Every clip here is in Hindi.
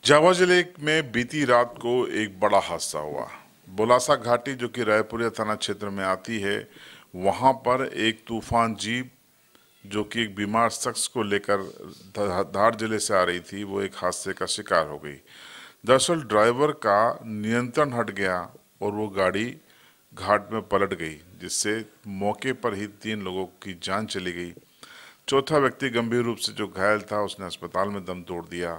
झाबुआ जिले में बीती रात को एक बड़ा हादसा हुआ। बुलासा घाटी जो कि रायपुरिया थाना क्षेत्र में आती है, वहां पर एक तूफान जीप जो कि एक बीमार शख्स को लेकर धार जिले से आ रही थी, वो एक हादसे का शिकार हो गई। दरअसल ड्राइवर का नियंत्रण हट गया और वो गाड़ी घाट में पलट गई, जिससे मौके पर ही 3 लोगों की जान चली गई। चौथा व्यक्ति गंभीर रूप से जो घायल था, उसने अस्पताल में दम तोड़ दिया।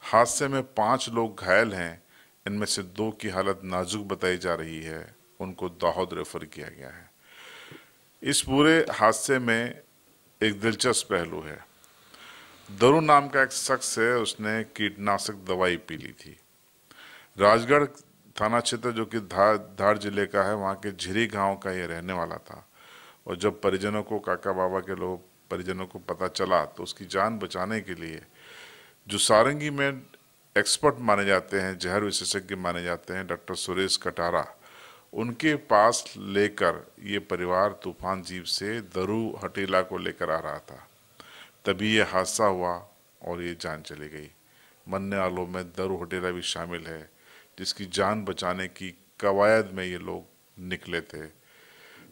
हादसे में 5 लोग घायल हैं, इनमें से 2 की हालत नाजुक बताई जा रही है, उनको दाहोद रेफर किया गया है। इस पूरे हादसे में एक दिलचस्प पहलू है। दरू नाम का एक शख्स है, उसने कीटनाशक दवाई पी ली थी। राजगढ़ थाना क्षेत्र जो कि धार जिले का है, वहाँ के झिरी गांव का ये रहने वाला था। और जब परिजनों को, काका बाबा के लोग परिजनों को पता चला, तो उसकी जान बचाने के लिए जो सारंगी में एक्सपर्ट माने जाते हैं, जहर विशेषज्ञ माने जाते हैं, डॉक्टर सुरेश कटारा, उनके पास लेकर ये परिवार तूफान जीप से दरू हटीला को लेकर आ रहा था। तभी ये हादसा हुआ और ये जान चली गई। मरने वालों में दरू हटीला भी शामिल है, जिसकी जान बचाने की कवायद में ये लोग निकले थे।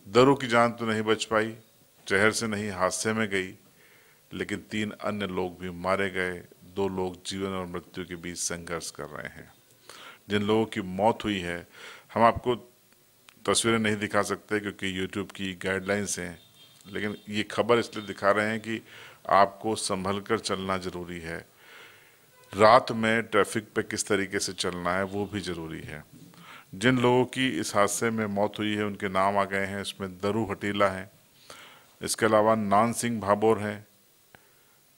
दरू की जान तो नहीं बच पाई, जहर से नहीं, हादसे में गई, लेकिन 3 अन्य लोग भी मारे गए। 2 लोग जीवन और मृत्यु के बीच संघर्ष कर रहे हैं। जिन लोगों की मौत हुई है, हम आपको तस्वीरें नहीं दिखा सकते क्योंकि यूट्यूब की गाइडलाइंस हैं, लेकिन ये खबर इसलिए दिखा रहे हैं कि आपको संभल कर चलना जरूरी है। रात में ट्रैफिक पे किस तरीके से चलना है वो भी जरूरी है। जिन लोगों की इस हादसे में मौत हुई है, उनके नाम आ गए हैं। इसमें दरू हटीला है, इसके अलावा नान सिंह भाबोर हैं,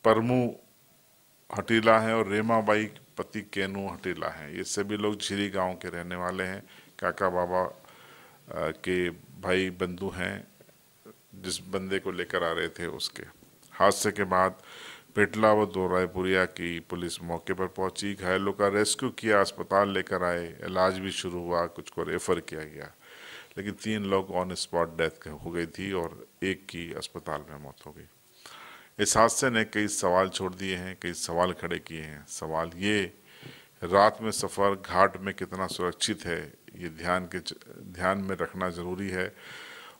परमू हटीला है और रेमाबाई पति केनू हटीला हैं। ये सभी लोग झिरी गांव के रहने वाले हैं, काका बाबा के भाई बंधु हैं, जिस बंदे को लेकर आ रहे थे उसके। हादसे के बाद पेटला व दो रायपुरिया की पुलिस मौके पर पहुंची, घायलों का रेस्क्यू किया, अस्पताल लेकर आए, इलाज भी शुरू हुआ, कुछ को रेफर किया गया, लेकिन 3 लोग ऑन स्पॉट डेथ हो गई थी और एक की अस्पताल में मौत हो गई। इस हादसे ने कई सवाल छोड़ दिए हैं, कई सवाल खड़े किए हैं। सवाल ये, रात में सफ़र घाट में कितना सुरक्षित है, ये ध्यान में रखना ज़रूरी है।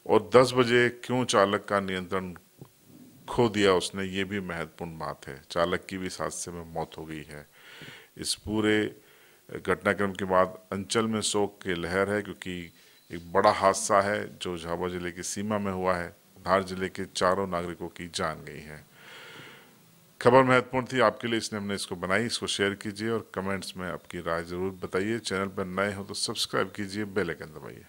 और 10 बजे क्यों चालक का नियंत्रण खो दिया उसने, ये भी महत्वपूर्ण बात है। चालक की भी इस हादसे में मौत हो गई है। इस पूरे घटनाक्रम के बाद अंचल में शोक की लहर है, क्योंकि एक बड़ा हादसा है जो झाबुआ जिले की सीमा में हुआ है। धार जिले के 4 नागरिकों की जान गई है। खबर महत्वपूर्ण थी आपके लिए, इसलिए हमने इसको बनाई। इसको शेयर कीजिए और कमेंट्स में आपकी राय जरूर बताइए। चैनल पर नए हो तो सब्सक्राइब कीजिए, बेल आइकन दबाइए।